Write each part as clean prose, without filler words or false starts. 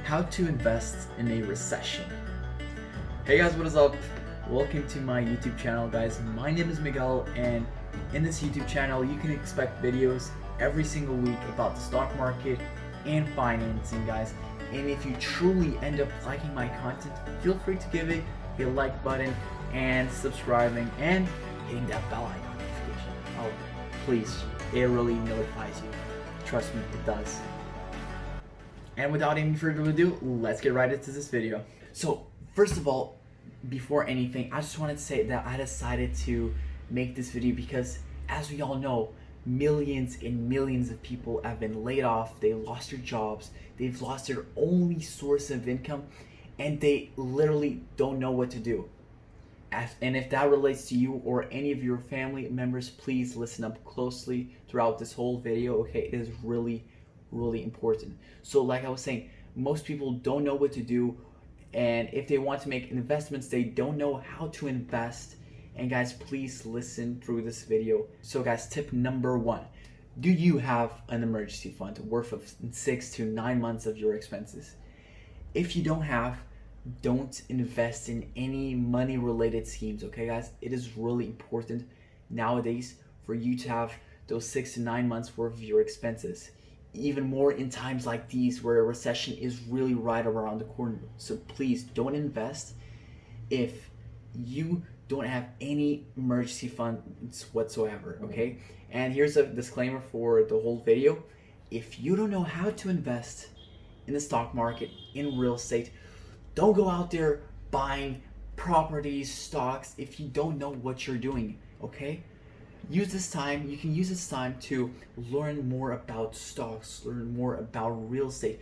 how to invest in a recession. Hey guys, what is up? Welcome to my YouTube channel, guys. My name is Miguel, and in this YouTube channel you can expect videos every single week about the stock market and financing, guys. And if you truly end up liking my content, feel free to give it a like button and subscribing and hitting that bell icon notification. Oh, please, it really notifies you. Trust me, it does. And without any further ado, let's get right into this video. So first of all, before anything, I just wanted to say that I decided to make this video because, as we all know, millions and millions of people have been laid off. They lost their jobs, they've lost their only source of income, and they literally don't know what to do. And if that relates to you or any of your family members, please listen up closely throughout this whole video, okay? It is really important. So like I was saying, most people don't know what to do, and if they want to make investments, they don't know how to invest. And guys, please listen through this video. So guys, tip number 1, do you have an emergency fund worth of 6 to 9 months of your expenses? If you don't have, don't invest in any money related schemes, okay guys? It is really important nowadays for you to have those 6 to 9 months worth of your expenses, even more in times like these where a recession is really right around the corner. So please don't invest if you don't have any emergency funds whatsoever, okay? And here's a disclaimer for the whole video. If you don't know how to invest in the stock market, in real estate, don't go out there buying properties, stocks, if you don't know what you're doing, okay? You can use this time to learn more about stocks, learn more about real estate,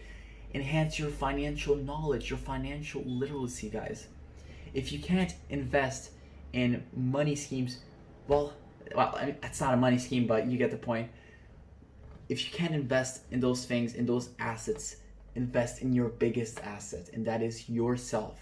enhance your financial knowledge, your financial literacy, guys. If you can't invest in money schemes, well, I mean, that's not a money scheme, but you get the point. If you can't invest in those things, in those assets, invest in your biggest asset, and that is yourself.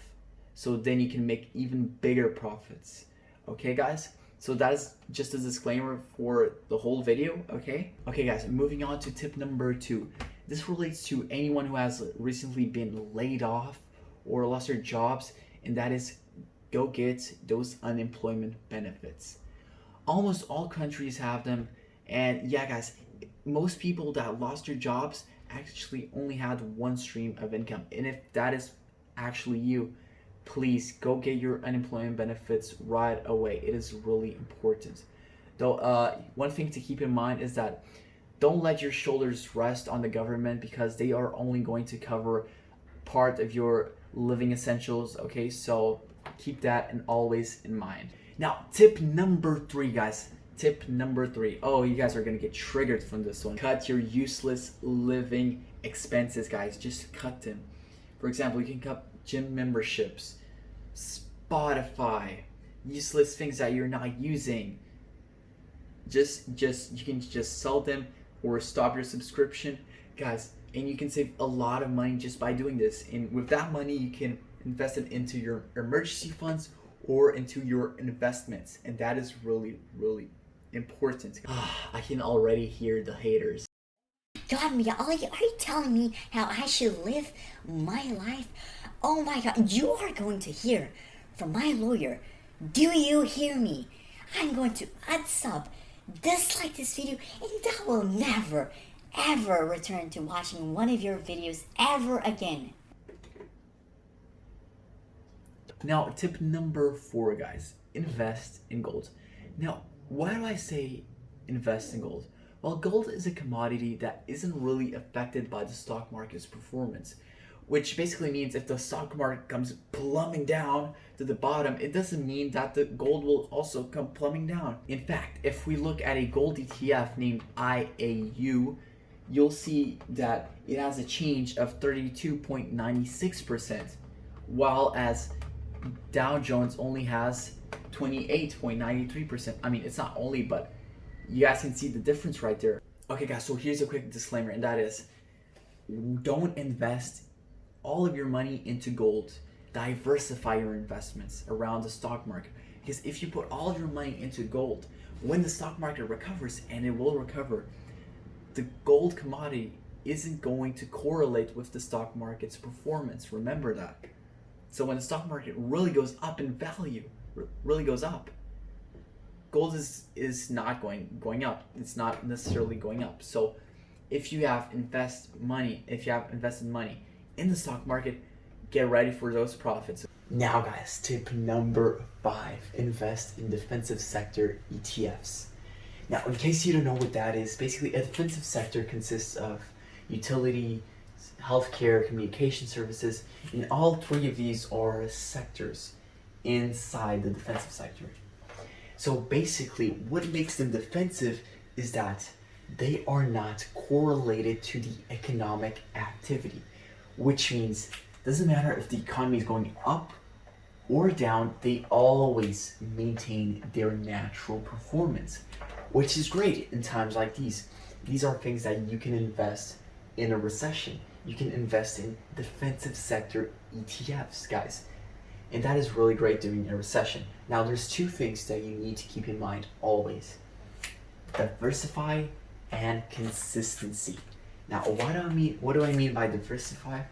So then you can make even bigger profits. Okay, guys? So that is just a disclaimer for the whole video, okay? Okay, guys, moving on to tip number 2. This relates to anyone who has recently been laid off or lost their jobs, and that is go get those unemployment benefits. Almost all countries have them, and yeah, guys, most people that lost their jobs actually only had one stream of income. And if that is actually you, please go get your unemployment benefits right away. It is really important. Though one thing to keep in mind is that don't let your shoulders rest on the government, because they are only going to cover part of your living essentials, okay? So keep that and always in mind. Now, tip number 3, guys. Tip number 3. Oh, you guys are gonna get triggered from this one. Cut your useless living expenses, guys. Just cut them. For example, you can cut gym memberships, Spotify, useless things that you're not using. You can just sell them or stop your subscription, guys. And you can save a lot of money just by doing this. And with that money, you can invest it into your emergency funds or into your investments, and that is really important. I can already hear the haters. God, Mia, are you telling me how I should live my life? Oh my God, you are going to hear from my lawyer. Do you hear me? I'm going to unsub, dislike this video, and I will never, ever return to watching one of your videos ever again. Now, tip number 4, guys, invest in gold. Now, why do I say invest in gold? Well, gold is a commodity that isn't really affected by the stock market's performance, which basically means if the stock market comes plumbing down to the bottom, it doesn't mean that the gold will also come plumbing down. In fact, if we look at a gold ETF named IAU, you'll see that it has a change of 32.96%, while as Dow Jones only has 28.93%. I mean, it's not only, but you guys can see the difference right there. Okay guys, so here's a quick disclaimer, and that is, don't invest all of your money into gold. Diversify your investments around the stock market, because if you put all of your money into gold, when the stock market recovers, and it will recover, the gold commodity isn't going to correlate with the stock market's performance. Remember that. So when the stock market really goes up in value, really goes up, gold is not going up. It's not necessarily going up. So if you have invested money in the stock market, get ready for those profits. Now guys, tip number 5, invest in defensive sector ETFs. Now, in case you don't know what that is, basically a defensive sector consists of utility, healthcare, communication services, and all 3 of these are sectors inside the defensive sector. So basically, what makes them defensive is that they are not correlated to the economic activity, which means it doesn't matter if the economy is going up or down, they always maintain their natural performance, which is great in times like these. These are things that you can invest in a recession. You can invest in defensive sector ETFs, guys. And that is really great during a recession. Now, there's 2 things that you need to keep in mind always. Diversify and consistency. Now, what do I mean by diversify?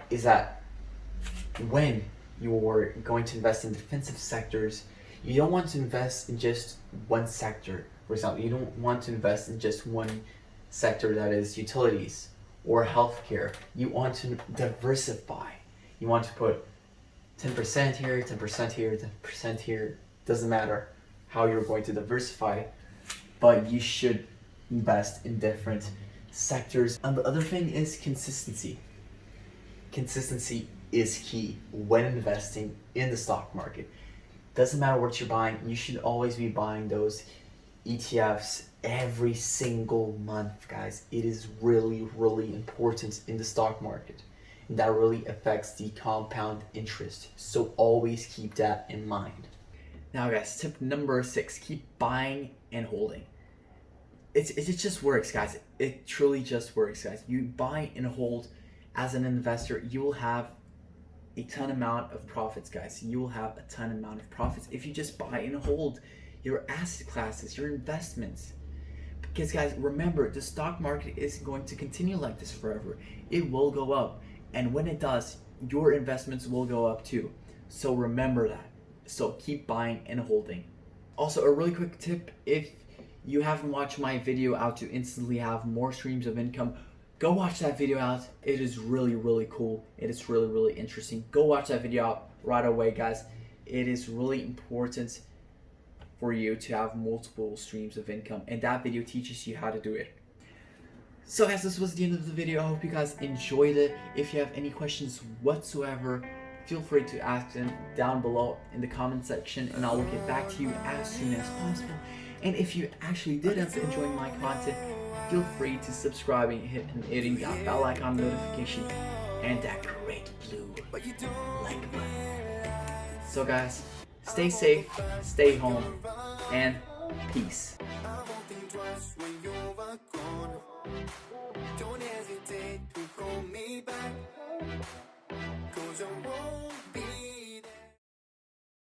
Is that when you're going to invest in defensive sectors, you don't want to invest in just one sector. For example, you don't want to invest in just one sector, that is utilities or healthcare. You want to diversify. You want to put 10% here, 10% here, 10% here. Doesn't matter how you're going to diversify, but you should invest in different sectors. And the other thing is consistency. Consistency is key when investing in the stock market. Doesn't matter what you're buying, you should always be buying those ETFs every single month, guys. It is really, really important in the stock market. And that really affects the compound interest. So always keep that in mind. Now guys, tip number 6, keep buying and holding. It just works, guys. It truly just works, guys. You buy and hold as an investor, you will have a ton amount of profits, guys. You will have a ton amount of profits if you just buy and hold your asset classes, your investments. Because guys, remember, the stock market isn't going to continue like this forever. It will go up. And when it does, your investments will go up too. So remember that. So keep buying and holding. Also, a really quick tip, if you haven't watched my video how to instantly have more streams of income, go watch that video out. It is really, really cool. It is really, really interesting. Go watch that video out right away, guys. It is really important for you to have multiple streams of income, and that video teaches you how to do it. So guys, this was the end of the video. I hope you guys enjoyed it. If you have any questions whatsoever, feel free to ask them down below in the comment section, and I will get back to you as soon as possible. And if you actually did end up enjoying my content, feel free to subscribe and hitting that bell icon notification and that great blue like button. So guys, stay safe, stay home, and peace. Don't hesitate to call me back, 'cause I won't